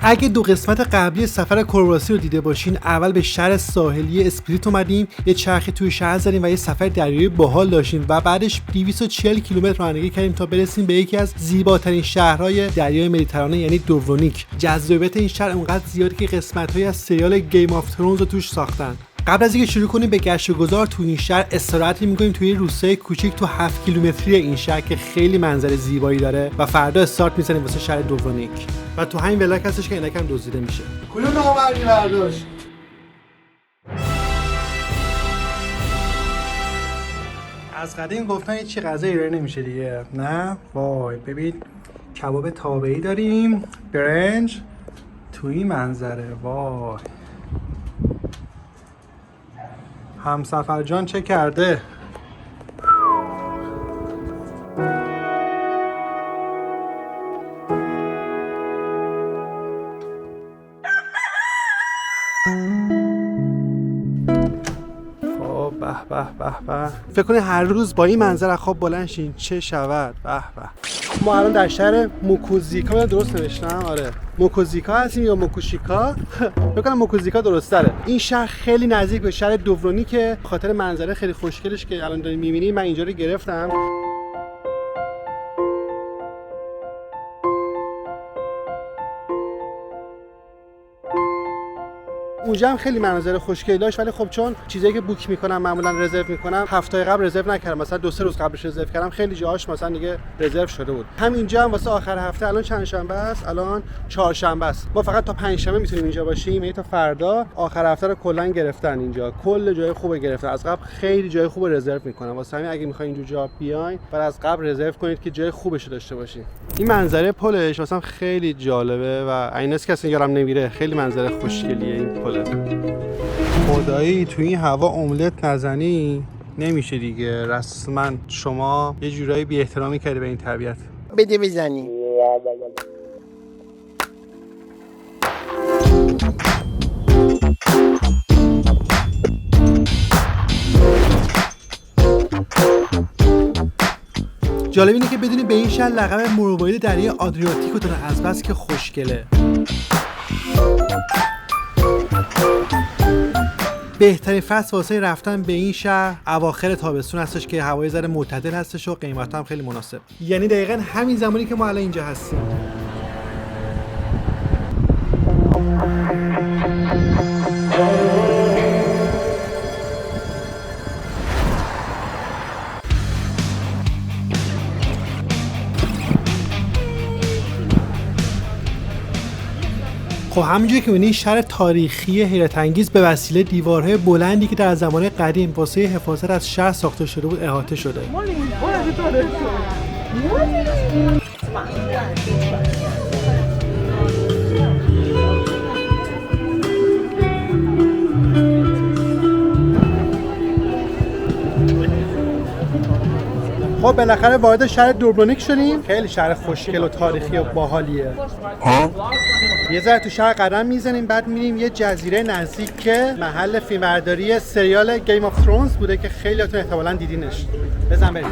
اگه دو قسمت قبلی سفر کرواسی رو دیده باشین، اول به شهر ساحلی اسپریت اومدیم، یه چرخی توی شهر زدیم و یه سفر دریایی باحال داشتیم و بعدش 240 کیلومتر رانندگی کردیم تا برسیم به یکی از زیباترین شهرهای دریای مدیترانه یعنی دوبرونیک. جذابیت این شهر اونقدر زیاده که قسمت‌هایی از سریال گیم آف ترونز رو توش ساختن. قبل از اینکه شروع کنیم به گشت و گذار تو این شهر، استراحتی می‌کنیم توی روستای کوچیک تو 7 کیلومتری این شهر که خیلی منظره زیبایی داره و فردا استارت می‌زنیم واسه شهر دوبرونیک. و تو همین ولاک هستش که اینکم دزدیده میشه. کدوم نامردی برداشت؟ از قدیم گفتن هیچ غذا ایرانی نمیشه دیگه. نه؟ وای ببین کباب تابعی داریم، برنج تو این منظره. وای همسفر جان چه کرده؟ به به به به. فکر کنید هر روز با این منظر از خواب بلند شین چه شود. به به. ما الان در شهر موکوزیکا، درست نوشتم؟ آره موکوزیکا هستیم یا موکوشیکا؟ فکر کنم موکوزیکا درست تره. این شهر خیلی نزدیک به شهر دوبرونیکه، خاطر منظره خیلی خوشگلش که الان دارین می‌بینید. من اینجا رو گرفتم. اونجا هم خیلی مناظر خوشگلی داشت، ولی خب چون چیزایی که بوک میکنم معمولا رزرو میکنم، هفته قبل رزرو نکردم، مثلا 2-3 روز قبلش رزرو کردم، خیلی جاهاش مثلا دیگه رزرو شده بود. همینجا هم واسه آخر هفته، الان چند شنبه است؟ الان چهارشنبه است. ما فقط تا پنجشنبه میتونیم اینجا باشیم، یعنی تا فردا. آخر هفته رو کلا گرفتن اینجا، کل جای خوب گرفتن. از قبل خیلی جای خوب رزرو میکنن، واسه همین اگه میخواین اینجا جا بیاین بعد از قبل رزرو کنید که جای خوبش داشته باشین. این منظره پلش مثلا خیلی جالبه و ایناست که اصلا یارم نمیره، خیلی منظره خوشگلیه این پل. خدایی تو این هوا املت نزنی نمیشه دیگه. رسما شما یه جورایی بی احترامی کردی به این طبیعت. بده بزنی. جالب اینه که بدونی به این شهر لقب مروارید دریای آدریاتیکو داره، از بس که خوشگله. بهترین فصل واسه رفتن به این شهر اواخر تابستون هستش که هوای ذره معتدل هستش و قیمت هم خیلی مناسب، یعنی دقیقاً همین زمانی که ما الان اینجا هستیم. خب همونجوری که می‌بینید شهر تاریخی حیرت انگیز به وسیله دیوارهای بلندی که در زمان قدیم واسه حفاظت از شهر ساخته شده بود احاطه شده. خب بالاخره وارد شهر دوبرونیک شدیم. خیلی شهر خوشگل و تاریخی و باحالیه. یه ذره تو شهر قدم میزنیم، بعد میریم یه جزیره نزدیک که محل فیلمبرداری سریال گیم آف ترونز بوده که خیلیاتون احتمالاً دیدینش. بزن بریم.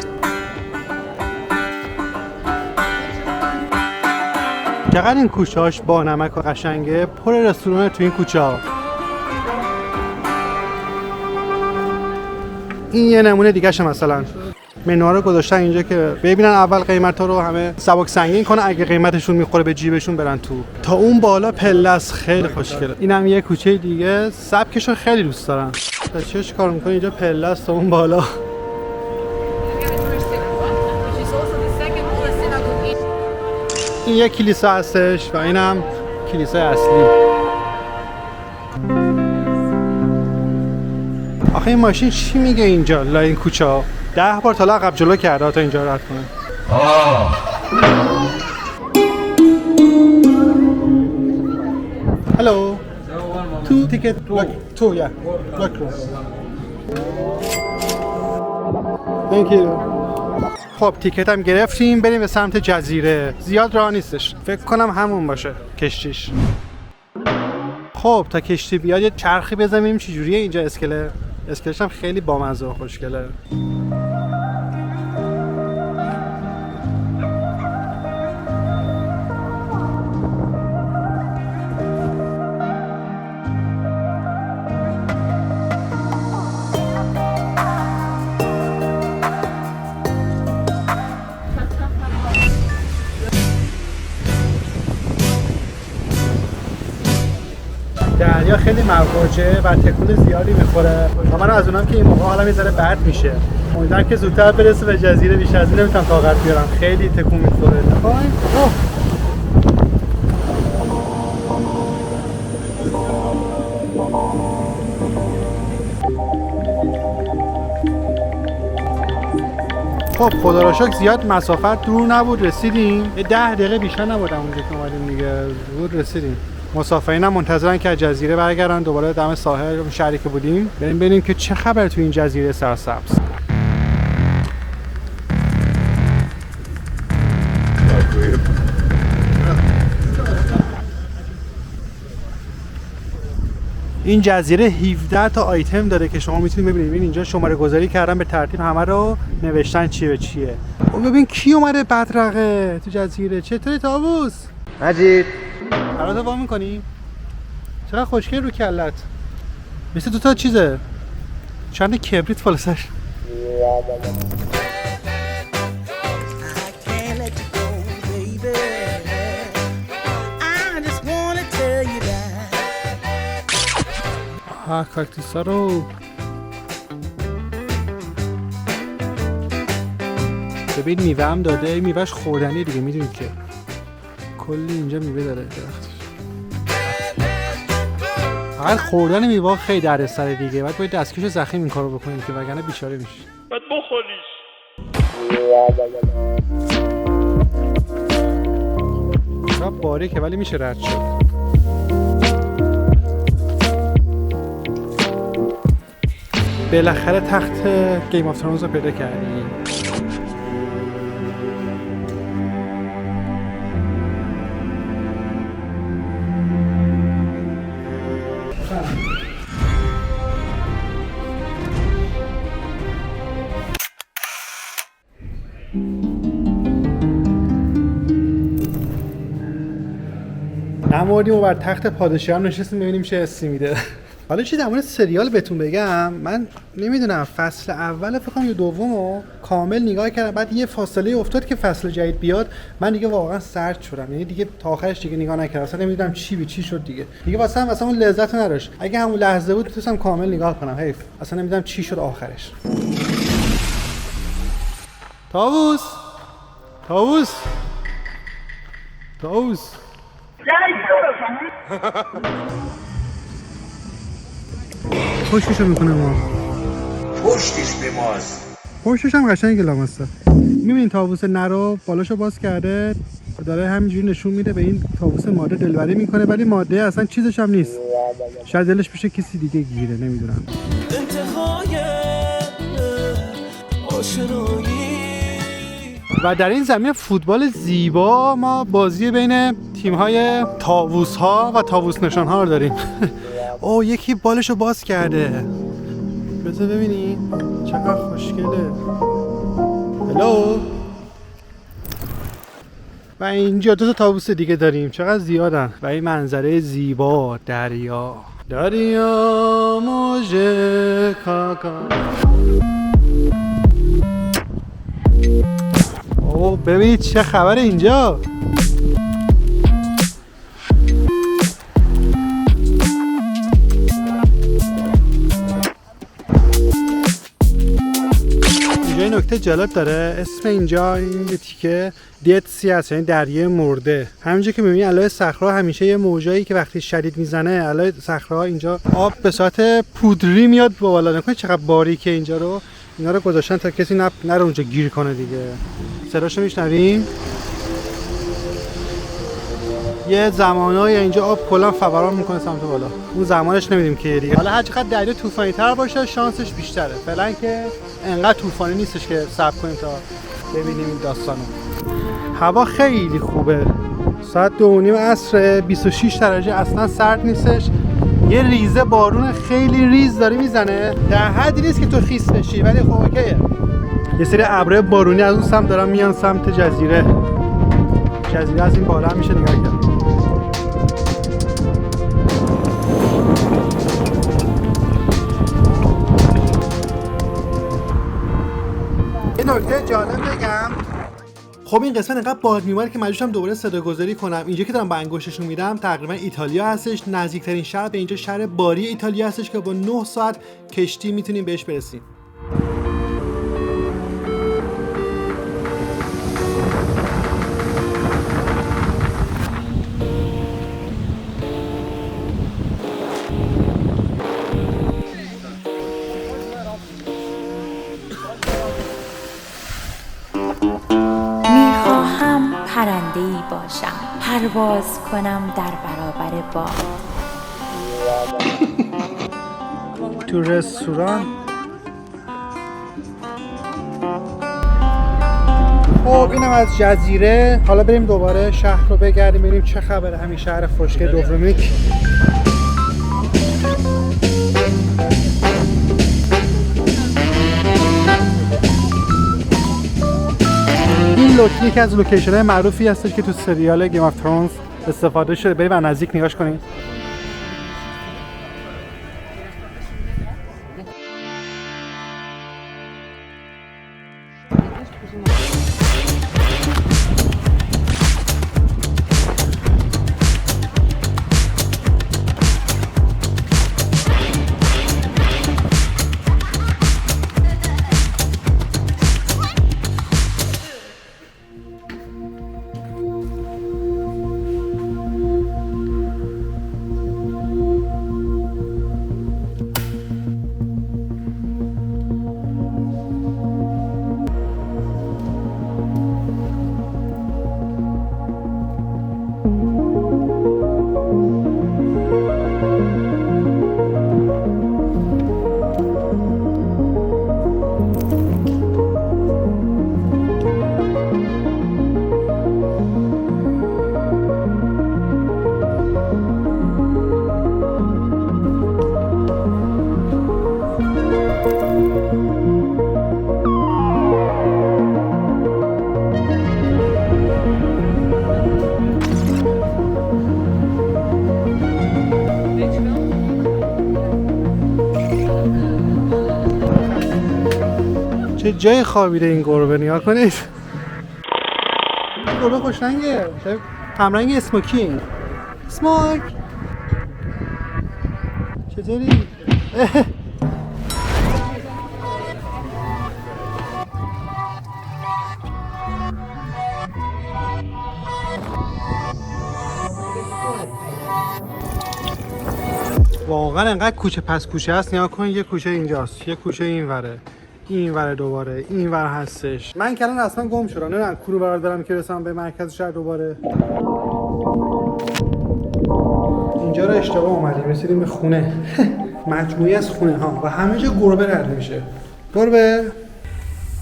چقدر این کوچه‌هاش با نمک و قشنگه، پر رستوران تو این کوچه‌ها. این یه نمونه دیگه‌شه، مثلا منوها رو گذاشتن اینجا که ببینن اول قیمتا رو همه سبک سنگین کنن، اگه قیمتشون میخوره به جیبشون برن تو. تا اون بالا پلس خیلی خوشگله. اینم یه کوچه دیگه، سبکشون خیلی دوست دارن. تا چش کار میکنه اینجا پلس تا اون بالا. این یه کلیسا هستش و اینم کلیسای اصلی. آخه این ماشین چی میگه اینجا لای این کوچه ها؟ 10 بار تا عقب جلو کرده تا اینجا رد کنه. هلو. 2 ticket. 2 yeah. Black room. Thank you. خب تیکت هم گرفتیم، بریم به سمت جزیره. زیاد راه نیستش، فکر کنم همون باشه کشتیش. خب تا کشتی بیاد یه چرخی بزنیم چه جوریه اینجا. اسکلش هم خیلی بامزه و خوشگله. دریا خیلی مواجه و تکون زیادی میخوره و من از اونم که این موقع حالا میذاره بد میشه. امیدوارم که زودتر برسه به جزیره، بیش از این نمیتونم طاقت بیارم، خیلی تکون میخوره. خب خدا را شکر زیاد مسافت دور نبود، رسیدیم. 10 دقیقه بیشتر نبودم اونجا که اومدیم دیگه، زود رسیدیم. مسافرین هم منتظرن که از جزیره برگردن دوباره دم ساحل شهری که بودیم، بریم ببینیم که چه خبر تو این جزیره سرسبز. این جزیره 17 تا آیتم داره که شما میتونید ببینید. ببین اینجا شماره گذاری کردن به ترتیب، همه رو نوشتن چیه به چیه. و ببین کی اومده بدرقه تو جزیره. چطوری طاووس؟ مجید برات وا می‌کنی؟ چقدر خوشگل رو کلت. مثل دوتا چیزه. چند کبریت بالا سرش. کاکتوسا رو ببین میوه هم داده. میوهش خوردنی دیگه، میدونید که کلی اینجا میوه داره درختش. فقط خوردن میوه خیلی دردسر دیگه. بعد باید دستکش زخیم این کارو بکنید که وگرنه بیچاره میشی. بعد بخوریش. چرا باریکه ولی میشه رد شد. بالاخره تخت گیم آف ترونز رو پیدا کردیم. نموردیم و بر تخت پادشاهان نشستیم ببینیم چه حسی میده. حالا چیز در مورد سریال بهتون بگم، من نمیدونم فصل اول فکر کنم یا دومو کامل نگاه کردم، بعد یه فاصله افتاد که فصل جدید بیاد، من دیگه واقعا سرد شدم. یعنی دیگه تا آخرش دیگه نگاه نکردم، اصلا نمیدونم چی به چی شد دیگه واسه هم اصلا اون لذت نداشت. اگه همون لحظه بود میتونستم کامل نگاه کنم، حیف اصلا نمیدونم چی شد آخرش. طاووس طاووس طاووس پشتشو میکنه ما. پشتش به ماست. پشتش هم قشنگ لامسته. میبینین طاووس نرو بالاشو باز کرده، داره همینجوری نشون میده به این طاووس ماده دلبری میکنه، ولی ماده اصلا چیزش هم نیست. شاید دلش بشه کسی دیگه گیره، نمیدونم. و در این زمین فوتبال زیبا ما بازی بین تیم‌های طاووس‌ها و طاووس نشان‌ها رو داریم. اوه یکی بالشو باز کرده. بذار ببینی چقدر خوشگله. هلو. و اینجا دو تا طاووس دیگه داریم، چقدر زیادن. و این منظره زیبا، دریا موجه کاکا. اوه ببینید چه خبر اینجا. اینجا نکته جالب داره، اسم اینجا این تیکه دد سی هست، یعنی دریای مرده. همینجا که میبینی علای صخرا همیشه یه موجایی که وقتی شدید میزنه علای صخرا اینجا آب به صورت پودری میاد بالا. نکنید چقدر باریکه اینجا رو. اینا رو گذاشتن تا کسی نره اونجا گیر کنه دیگه. صداشو میشنویم. یه زمانایی اینجا آب کلا فوران میکنه سمت بالا. اون زمانش نمیدیم که دیگه. حالا هر چقدر دریا طوفانی تر باشه شانسش بیشتره. فعلا که انقدر طوفانی نیستش که صبر کنیم تا ببینیم این داستانو. هوا خیلی خوبه. ساعت 2:30 عصر، 26 درجه، اصلا سرد نیستش. یه ریزه بارون خیلی ریز داره میزنه، در حدی نیست که تو خیس بشی ولی خب اوکیه. یه سری ابرهای بارونی از اون سمت دارن میان سمت جزیره. جزیره از این بالا هم میشه نگاه کرد. یه نکته جالب بگم، خب این قسمت انقدر باد میومد که مجبورم دوباره صداگذاری کنم. اینجا که دارم با انگشتشون میرم تقریبا ایتالیا هستش. نزدیکترین شهر به اینجا شهر باری ایتالیا هستش که با 9 ساعت کشتی میتونیم بهش برسیم. پرنده‌ای باشم، پرواز کنم در برابر باد. تو رستوران خب اینم از جزیره. حالا بریم دوباره شهر رو بگردیم ببینیم چه خبره همین شهر خوشگل دوبرومیک. این یکی از لوکیشن‌های معروفی هستش که تو سریال گیم آف ترونز استفاده شده. بریم از نزدیک نگاش کنیم. چه جای خوابیده این گربه، نگاه کنید. این گربه خوشرنگه، همرنگ اسموکینگ. اسموک چطوری؟ واقعا انقدر کوچه پس کوچه هست. نگاه کن، یه کوچه اینجاست، یه کوچه این وره، این وره، دوباره این ور هستش. من که الان اصلا گم شدم، نمیدونم کدوم بردارم که برسم به مرکز شهر دوباره. اینجا رو اشتباه اومدیم، رسیدیم به خونه. مجموعی از خونه ها و همه جا گربه رد میشه. گربه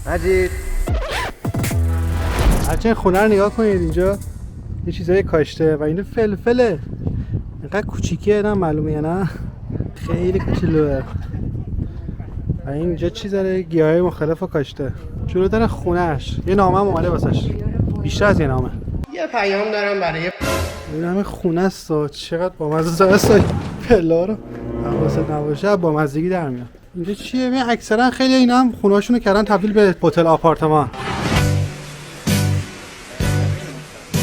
مجید، هرچند خونه رو نگاه کنید، اینجا یه چیزای کاشته و این فلفله. اینقدر کوچیکه، نه معلومه یا نه، خیلی کوچولوه. و اینجا چیز داره، گیاهای مختلف رو کاشته. جلو در خونهش یه نامه هم اومده واسش، بیشتر از یه نامه. یه پیام دارم برای این همه خونه است و چقدر بامزه است. پلا رو حواست نباشه بامزگی در میاد. اینجا چیه؟ ببین اکثرا خیلی اینا هم خونه‌هاشونو کردن تبدیل به هتل آپارتمان.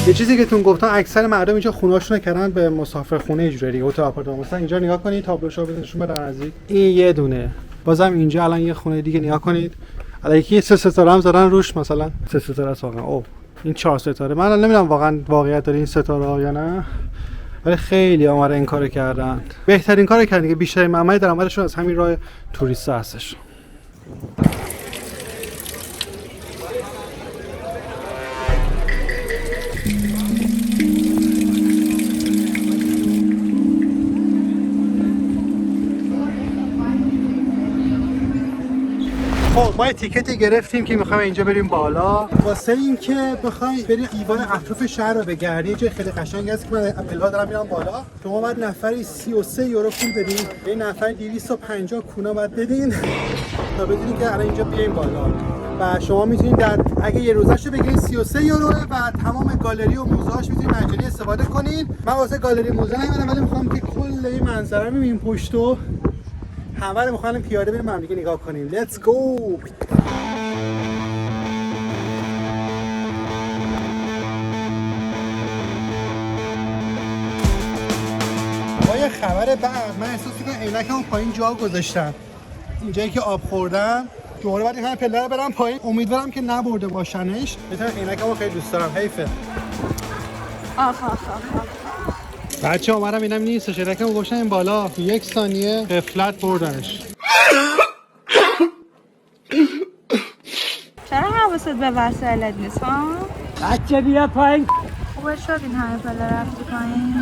یه چیزی که تون گفتم، اکثر مردم اینجا خونه‌هاشونو کردن به مسافرخونه اجباری، هتل آپارتمان. مثلا اینجا نگاه کنید، تابلوشو بزنشون به نزدیک. این یه دونه. بازم اینجا الان یه خونه دیگه نگاه کنید. الان یکی 3 ستاره هم زدن روش، مثلا 3 ستاره است واقعا. اوه این 4 ستاره. من الان نمیدونم واقعا واقعیت داره این ستاره ها یا نه، ولی خیلی آمار این کارو کردن. بهترین کارو کردن که بیشترین منبع درآمدشون از همین راه توریست هستش. خب ما یه تیکتی گرفتیم که میخوایم اینجا بریم بالا، واسه اینکه بخوایم بریم ایوان اطراف شهر رو بگردیم. یه جای خیلی قشنگی هست که من اپل‌ها دارم میرم بالا. شما باید نفری 33 یورو پول بدین، یه نفر 250 کونا باید بدین تا بدونید که الان اینجا بیایم بالا. و شما میتونید در اگه یه روزش رو بگیرید 33 یورو و تمام گالری و موزه‌هاش میتونید مجانی استفاده کنید. من واسه گالری موزه نمیدونم، ولی میخوام که کل این منظره رو ببینیم پشتو. همه رو میخوام پیاده بریم هم دیگه نگاه کنیم. Let's go. یه خبر بعد من احساس می‌کنم عینکمو پایین جا گذاشتم. اینجایی که آب خوردم دوباره باید این همه پله رو برم پایین. امیدوارم که نبرده باشنش. بهتره عینکمو خیلی دوست دارم. حیفه. بچه اومدم اینم نیستش. عینکمو گذاشتم این بالا. 1 ثانیه غفلت بردنش. چرا حواست به وسایلت نیست ها؟ بچه بیا پایین. خوبه شد این همه پله رفتی پایین.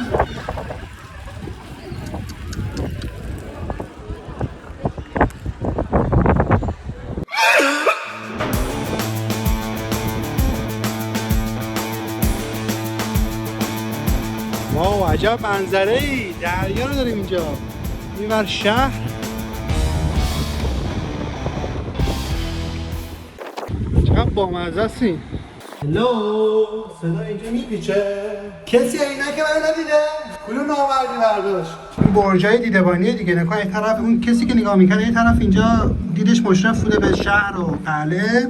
واو عجب منظره‌ای. دریا رو داریم اینجا. اینور شهر. چقدر بامزه است این. هلو صدا اینجا میپیچه. کسی عینک من ندیده؟ کلو نامردی برداشت. این برجای دیدبانیه دیگه. نکن این طرف اون کسی که نگاه میکنه این طرف اینجا دیدش مشرف بوده به شهر و قلعه.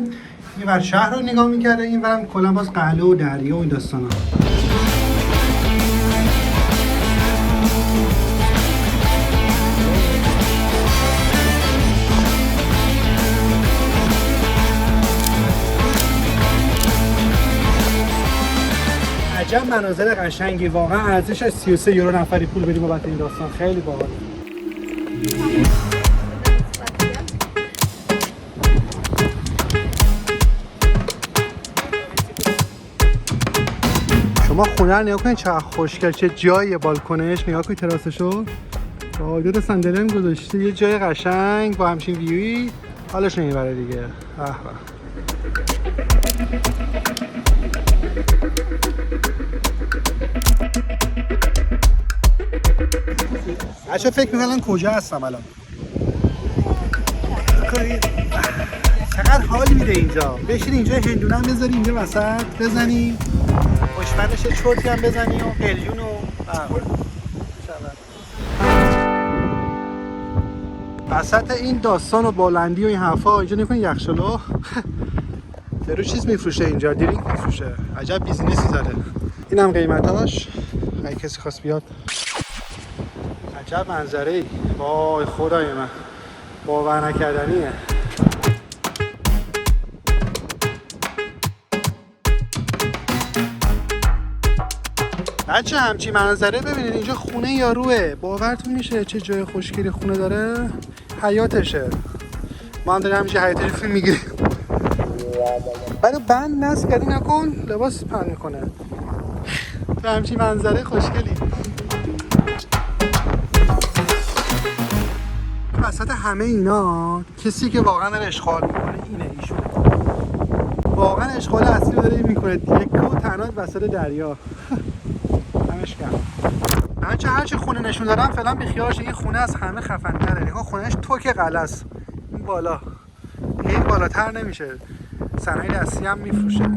اینور شهر رو نگاه میکرده اینورم کلا باز قلعه و دریا و این داستانا. عجب مناظر قشنگی. واقعا ارزش 33 یورو نفری پول بدیم بابت این داستان. خیلی باحال. شما خونه رو نگاه کنید چقدر خوشگل. چه جای بالکنش. نگاه کنید تراسشو. با دو تا صندلی هم گذاشته. یه جای قشنگ با همچین ویوی. حالش نمیبره دیگه. به به. بچه فکر میکنن کجا هستم الان. چقدر حال میده اینجا. بشین اینجا هندونه هم بذاری اینجا وسط بزنی. پشمندش چرتی هم بزنی و قلیون و وسط این داستان و بلندی و این حرفا اینجا نکنی یخچالو. درو چیز میفروشه اینجا. درینک میفروشه. عجب بیزینسی زده. اینم قیمتاش. اگه کسی خواست بیاد. عجب منظره‌ای. وای خدای من. باور نکردنیه. بچه همچی منظره ببینید. اینجا خونه یاروه. باورتون میشه چه جای خوشگلی خونه داره. حیاتشه. ما هم داریم همیشه حیاتش فیلم میگیریم. برای بند نصب کردی نکن. لباس پهن میکنه. به همچی منظره خوشگلی. وسط همه اینا کسی که واقعا داره اشغال میکنه اینه. ایشون واقعا اشغال اصلی رو داره میکنه. یکو تنها وسط دریا. همش کم. بچه هرچی خونه نشون دارم فعلا بیخیالش. این خونه از همه خفن‌تره. نگاه خونهش توک قلعه است. این بالا. این بالاتر نمیشه. صنایع دستی هم میفروشه.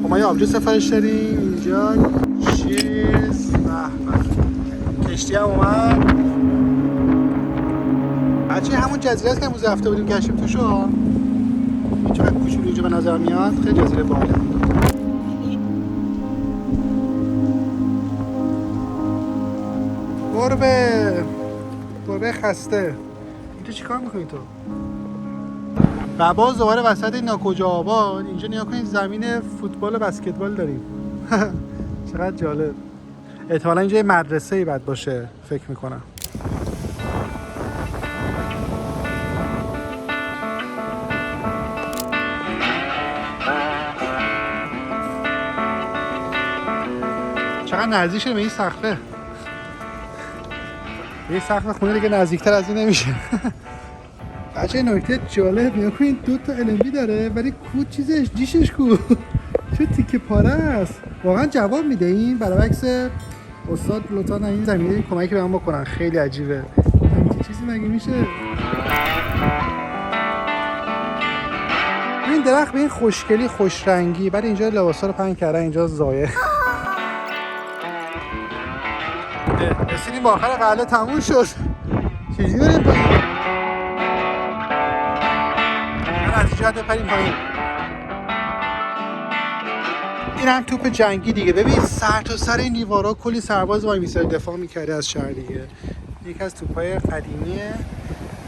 ما یه آبجو سفارش داریم اینجا. چیز کشتی هم اومد. بچه همون جزیره است که امروز رفته بودیم گشتیم توشو. چقدر کوچولو اینجا به نظر میاد. خیلی جزیره باحاله. گربه خسته. اینجا چیکار میکنی تو؟ و باز دوباره وسط این ناکجا آباد اینجا نیا کنید زمین فوتبال و بسکتبال داریم. چقدر جالب. احتمالا اینجا یه مدرسه‌ای باید باشه فکر میکنم. چقدر نزدیک شده به این سقفه. یه سقف خونه دیگه نزدیکتر از این نمیشه. بچه نکته جالب نیا کنید 2 تا LMB داره ولی کو چیزش دیشش کو. چه تیکه پاره است. واقعا جواب میده این. برعکس استاد لطفا این زمینه کمکی به من بکنن. خیلی عجیبه. همین چیزی مگه میشه؟ این درخت به این خوشگلی خوش رنگی. بعد اینجا لباسا رو پهن کردن اینجا زایه. رسیدیم با آخر قله تموم شد. چجوری بریم پایین؟ از اینجا بپریم پایین. این هم توپ جنگی دیگه. ببین سر تا سر این دیوارا کلی سرباز وای میسه دفاع میکرده از شهر دیگه. یکی از توپای قدیمیه.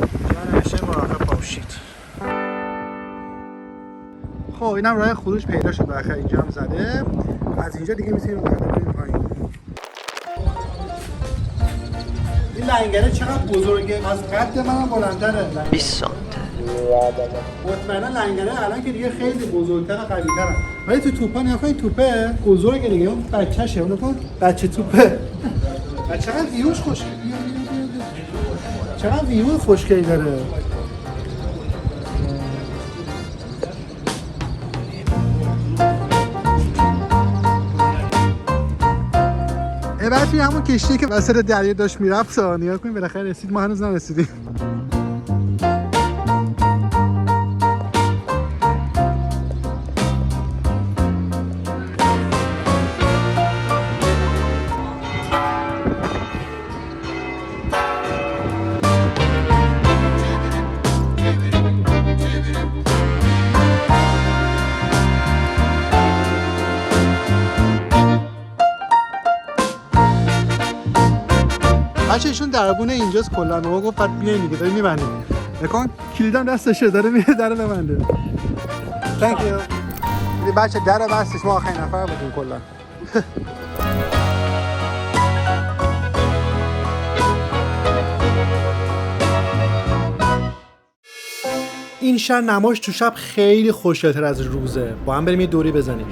اینجا نشه مراقب باشید. خب اینم راه خروج پیدا شد بالاخره اینجا هم زده. از اینجا دیگه میتونیم بریم پایین. این لنگره چقدر بزرگه، از قد منم بلندتره. 20 سانت. مطمئنا لنگره الان که دیگه خیلی بزرگتر و قوی‌تره. ولی تو توپا نگاه کن، توپه بزرگه دیگه، اون بچه‌شه. اون کن بچه توپه. و چقدر ویوش خوشگل. چقدر ویو خوشگلی داره. بچه‌ی همون کشتی که وسط دریا داشت میرفت نگاه کنیم بالاخره رسید. ما هنوز نرسیدیم. بچه ایشون دربونه اینجاست کلا. ما گفت بعد بیاین دیگه داریم میبندیم. بکن کلیدم دستشه داره میره در ببنده. Thank you. بچه در بستش، ما آخرین نفر بودیم کلا. این شهر نماش تو شب خیلی خوشگل‌تر از روزه. با هم بریم یه دوری بزنیم.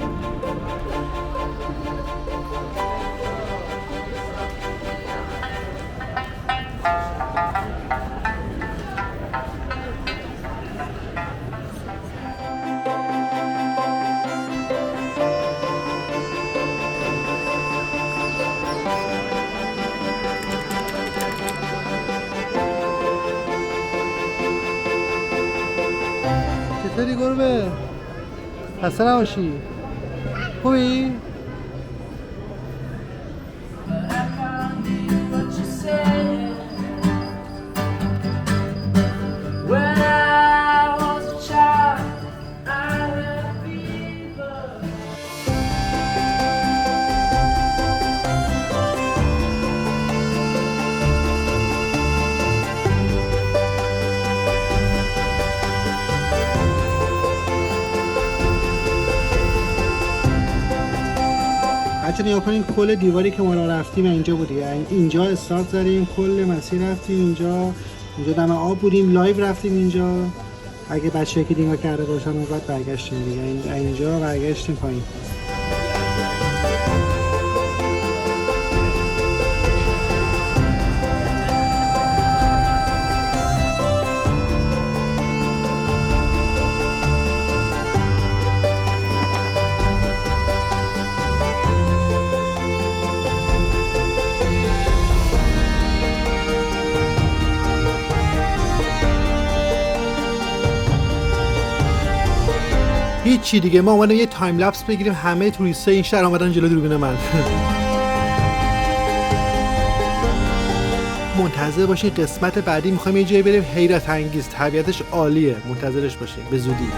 چطوری گربه؟ خسته نباشی؟ خوبی؟ بچه نگاه کنین کل دیواری که ما را رفتیم اینجا بود. اینجا استارت زدیم، کل مسیر رفتیم اینجا دم آب بودیم، لایو رفتیم اینجا. اگه بچه‌ای که نگاه کرده باشن اون بعد برگشتیم دیگه. اینجا برگشتیم پایین. هیچی دیگه، ما اومدیم یه تایم لپس بگیریم. همه توریستای این شهر اومدن جلو دوربین من. منتظر باشین قسمت بعدی. میخوایم یه جایی بریم حیرت انگیز، طبیعتش عالیه. منتظرش باشین به زودی.